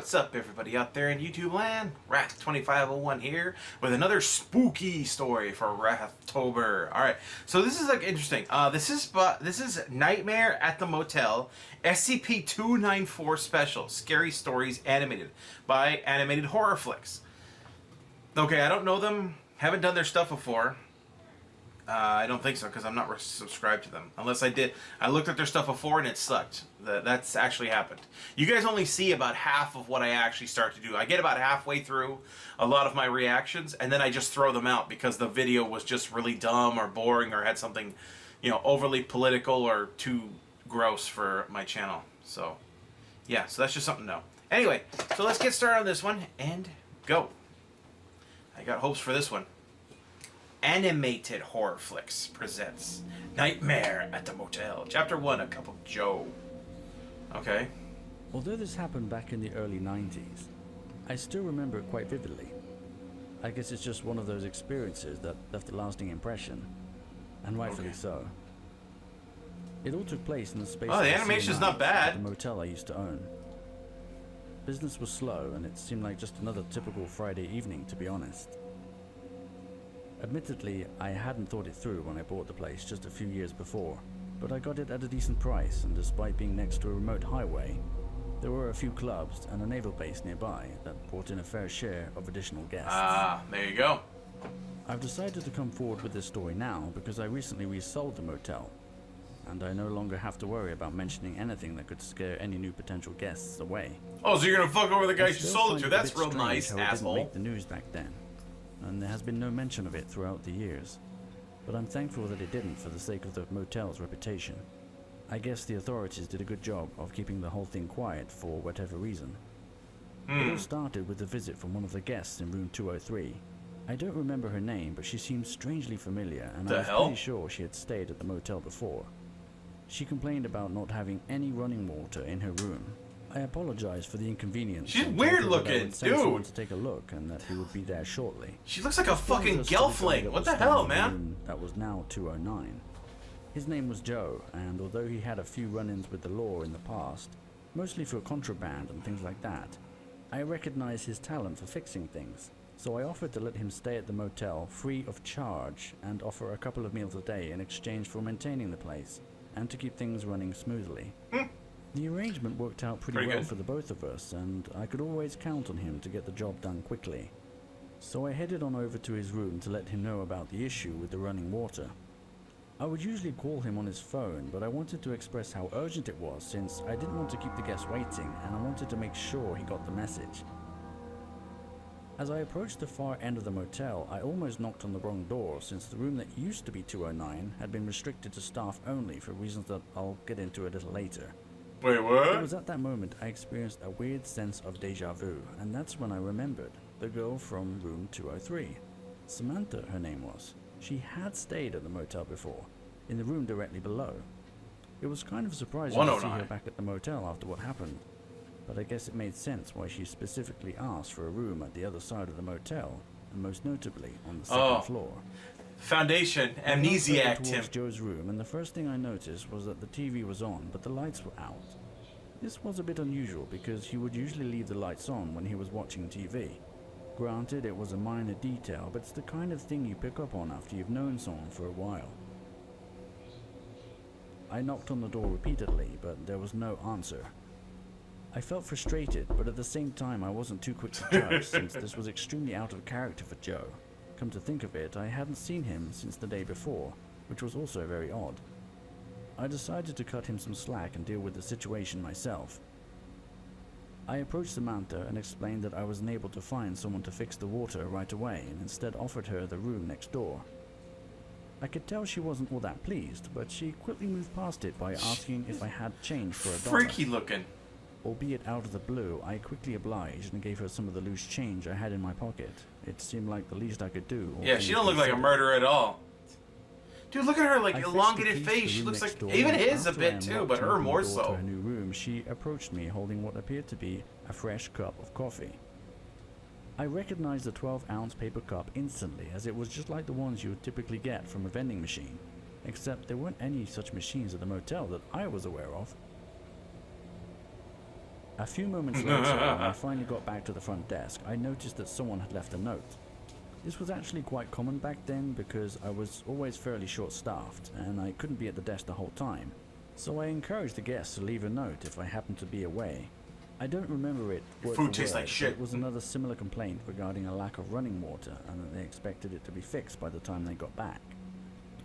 What's up, everybody out there in YouTube land? Wrath2501 here with another spooky story for Wrathtober. All right, so this is like interesting. This is Nightmare at the Motel, SCP-294 Special, Scary Stories Animated by Animated Horror Flicks. Okay, I don't know them, haven't done their stuff before. I don't think so, because I'm not subscribed to them. Unless I did. I looked at their stuff before and it sucked. That's actually happened. You guys only see about half of what I actually start to do. I get about halfway through a lot of my reactions, and then I just throw them out because the video was just really dumb or boring or had something, overly political or too gross for my channel. So, yeah, so that's just something to know. Anyway, so let's get started on this one and go. I got hopes for this one. Animated Horror Flicks presents Nightmare at the Motel, Chapter 1, A Cup of Joe. Okay. Although this happened back in the early 90s, I still remember it quite vividly. I guess it's just one of those experiences that left a lasting impression, and rightfully so. It all took place in the space of the animation's not bad. The motel I used to own. Business was slow, and it seemed like just another typical Friday evening, to be honest. Admittedly, I hadn't thought it through when I bought the place just a few years before, but I got it at a decent price, and despite being next to a remote highway, there were a few clubs and a naval base nearby that brought in a fair share of additional guests. Ah, there you go. I've decided to come forward with this story now because I recently resold the motel, and I no longer have to worry about mentioning anything that could scare any new potential guests away. Oh, so you're gonna fuck over the guy you sold it to? That's real nice, asshole. asshole. It didn't make the news back then, and there has been no mention of it throughout the years. But I'm thankful that it didn't for the sake of the motel's reputation. I guess the authorities did a good job of keeping the whole thing quiet for whatever reason. It all started with a visit from one of the guests in room 203. I don't remember her name, but she seemed strangely familiar, and I was pretty sure she had stayed at the motel before. She complained about not having any running water in her room. I apologize for the inconvenience. She's weird looking, dude. To take a look, and that he would be there shortly. She looks like a fucking gelfling. What the hell, man? That was now 209. His name was Joe, and although he had a few run-ins with the law in the past, mostly for contraband and things like that, I recognized his talent for fixing things. So I offered to let him stay at the motel free of charge and offer a couple of meals a day in exchange for maintaining the place and to keep things running smoothly. The arrangement worked out pretty well for the both of us, and I could always count on him to get the job done quickly. So I headed on over to his room to let him know about the issue with the running water. I would usually call him on his phone, but I wanted to express how urgent it was since I didn't want to keep the guests waiting, and I wanted to make sure he got the message. As I approached the far end of the motel, I almost knocked on the wrong door since the room that used to be 209 had been restricted to staff only for reasons that I'll get into a little later. Wait, what? It was at that moment I experienced a weird sense of deja vu, and that's when I remembered the girl from room 203. Samantha, her name was. She had stayed at the motel before, in the room directly below. It was kind of surprising to see her back at the motel after what happened, but I guess it made sense why she specifically asked for a room at the other side of the motel, and most notably on the second floor. Foundation, amnesiac him. Joe's room, and the first thing I noticed was that the TV was on, but the lights were out. This was a bit unusual because he would usually leave the lights on when he was watching TV. Granted, it was a minor detail, but it's the kind of thing you pick up on after you've known someone for a while. I knocked on the door repeatedly, but there was no answer. I felt frustrated, but at the same time I wasn't too quick to judge since this was extremely out of character for Joe. Come to think of it, I hadn't seen him since the day before, which was also very odd. I decided to cut him some slack and deal with the situation myself. I approached Samantha and explained that I was unable to find someone to fix the water right away and instead offered her the room next door. I could tell she wasn't all that pleased, but she quickly moved past it by asking if I had change for $1. Freaky looking. Albeit out of the blue, I quickly obliged and gave her some of the loose change I had in my pocket. It seemed like the least I could do. Yeah, she don't look like a murderer at all. Dude, look at her, like, elongated face. She looks like, even his a bit too, but her more so. To her new room, she approached me holding what appeared to be a fresh cup of coffee. I recognized the 12-ounce paper cup instantly, as it was just like the ones you would typically get from a vending machine, except there weren't any such machines at the motel that I was aware of. A few moments later, when I finally got back to the front desk, I noticed that someone had left a note. This was actually quite common back then because I was always fairly short-staffed and I couldn't be at the desk the whole time. So I encouraged the guests to leave a note if I happened to be away. I don't remember it word Food for tastes word, like shit. It was another similar complaint regarding a lack of running water and that they expected it to be fixed by the time they got back.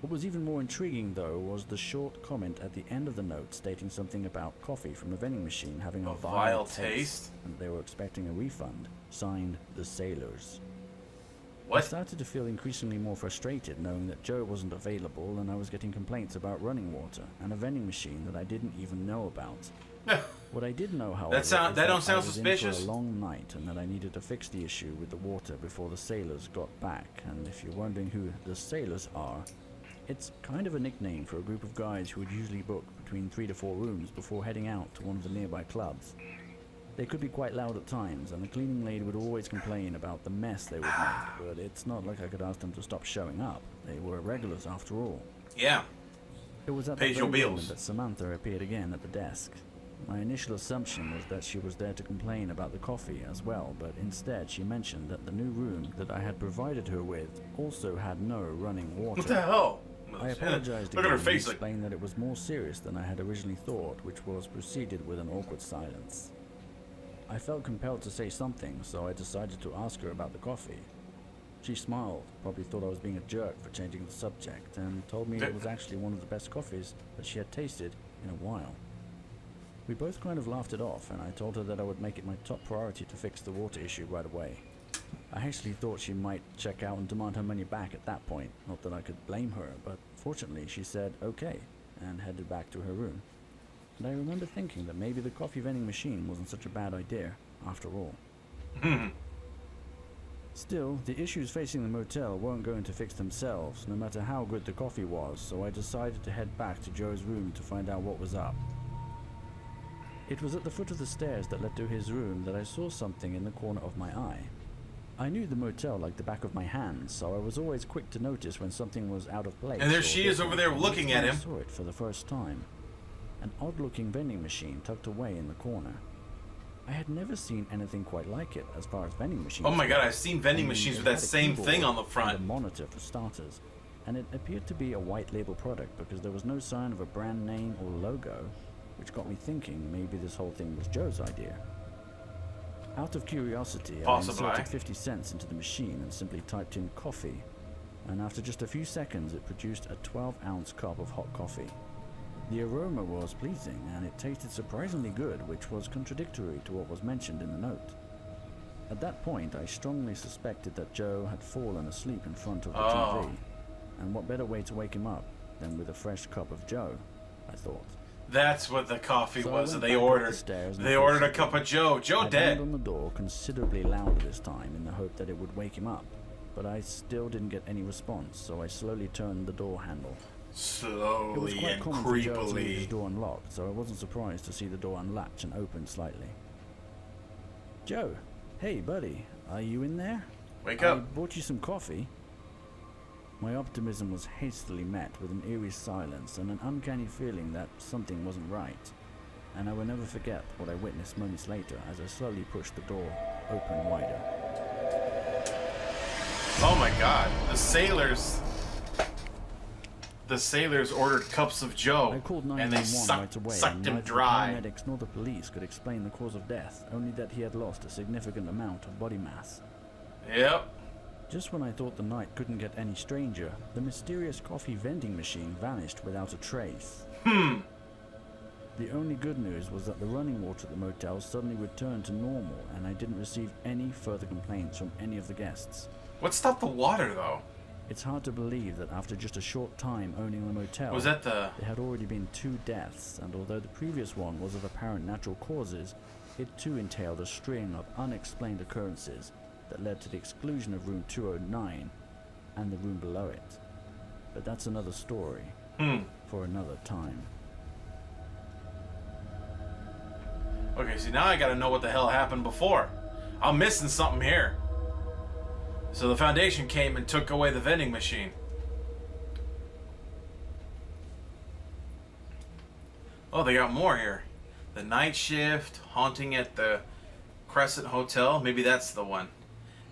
What was even more intriguing though was the short comment at the end of the note stating something about coffee from a vending machine having a vile taste and they were expecting a refund. Signed, the Sailors. I What? started to feel increasingly more frustrated knowing that Joe wasn't available and I was getting complaints about running water and a vending machine that I didn't even know about. What I did know, however, is that don't sound I was suspicious. in for a long night and that I needed to fix the issue with the water before the Sailors got back. And if you're wondering who the Sailors are, it's kind of a nickname for a group of guys who would usually book between 3 to 4 rooms before heading out to one of the nearby clubs. They could be quite loud at times, and the cleaning lady would always complain about the mess they would make, but it's not like I could ask them to stop showing up. They were regulars after all. Yeah. It was at Pays that your very bills. moment that Samantha appeared again at the desk. My initial assumption was that she was there to complain about the coffee as well, but instead she mentioned that the new room that I had provided her with also had no running water. What the hell? I apologized Look again at her face. and explained that it was more serious than I had originally thought, which was preceded with an awkward silence. I felt compelled to say something, so I decided to ask her about the coffee. She smiled, probably thought I was being a jerk for changing the subject, and told me it was actually one of the best coffees that she had tasted in a while. We both kind of laughed it off, and I told her that I would make it my top priority to fix the water issue right away. I actually thought she might check out and demand her money back at that point, not that I could blame her, but fortunately she said okay, and headed back to her room. And I remember thinking that maybe the coffee vending machine wasn't such a bad idea, after all. Still, the issues facing the motel weren't going to fix themselves, no matter how good the coffee was, so I decided to head back to Joe's room to find out what was up. It was at the foot of the stairs that led to his room that I saw something in the corner of my eye. I knew the motel like the back of my hand, so I was always quick to notice when something was out of place. And there or she is over different, there and looking each at time him. I saw it for the first time. An odd-looking vending machine tucked away in the corner. I had never seen anything quite like it as far as vending machines. Oh my god, went. I've seen vending I mean, machines it with that had a same keyboard thing on the and front. a monitor for starters, and it appeared to be a white label product because there was no sign of a brand name or logo, which got me thinking maybe this whole thing was Joe's idea. Out of curiosity, Possibly. I inserted 50 cents into the machine and simply typed in coffee, and after just a few seconds it produced a 12-ounce cup of hot coffee. The aroma was pleasing and it tasted surprisingly good, which was contradictory to what was mentioned in the note. At that point, I strongly suspected that Joe had fallen asleep in front of the TV, and what better way to wake him up than with a fresh cup of Joe, I thought. That's what the coffee So I was went that they back up ordered. the stairs and They ordered a cup of Joe. Joe I dead. banged on the door considerably louder this time in the hope that it would wake him up, but I still didn't get any response, so I slowly turned the door handle. It was Slowly quite and common for Joe to leave his creepily. door unlocked, so I wasn't surprised to see the door unlatch and open slightly. Joe, hey buddy, are you in there? Wake I up. bought you some coffee. My optimism was hastily met with an eerie silence and an uncanny feeling that something wasn't right. And I will never forget what I witnessed moments later as I slowly pushed the door open wider. Oh my god. The sailors ordered cups of Joe. I called And they 911 right away, sucked and him neither dry. the paramedics nor the police could explain the cause of death, only that he had lost a significant amount of body mass. Yep. Just when I thought the night couldn't get any stranger, the mysterious coffee vending machine vanished without a trace. The only good news was that the running water at the motel suddenly returned to normal, and I didn't receive any further complaints from any of the guests. What stopped the water though? It's hard to believe that after just a short time owning the motel, Was that the... there had already been 2 deaths, and although the previous one was of apparent natural causes, it too entailed a string of unexplained occurrences that led to the exclusion of room 209 and the room below it. But that's another story for another time. Okay, see now I gotta know what the hell happened before. I'm missing something here. So the Foundation came and took away the vending machine. Oh, they got more here. The Night Shift, Haunting at the Crescent Hotel. Maybe that's the one.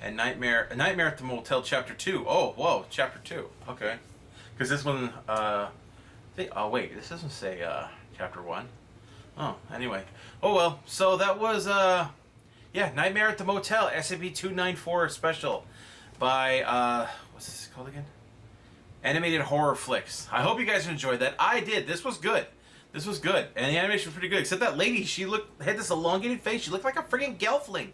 And Nightmare at the Motel, Chapter 2. Oh, whoa, Chapter 2. Okay. Because this one, oh, wait, this doesn't say Chapter 1. Oh, anyway. Oh, well, so that was, yeah, Nightmare at the Motel, SCP-294 special by, what's this called again? Animated Horror Flicks. I hope you guys enjoyed that. I did. This was good. This was good. And the animation was pretty good. Except that lady, she had this elongated face. She looked like a friggin' gelfling.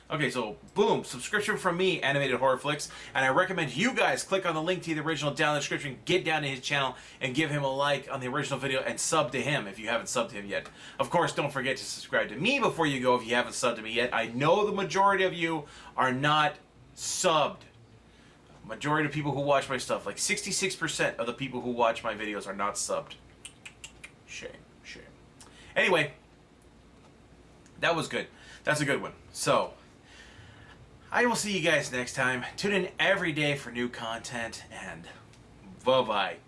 Okay, so boom, subscription from me, Animated Horror Flicks, and I recommend you guys click on the link to the original down in the description, get down to his channel, and give him a like on the original video, and sub to him if you haven't subbed to him yet. Of course, don't forget to subscribe to me before you go if you haven't subbed to me yet. I know the majority of you are not subbed. Majority of people who watch my stuff, like 66% of the people who watch my videos are not subbed. Shame, shame. Anyway, that was good. That's a good one. So, I will see you guys next time. Tune in every day for new content, and bye-bye.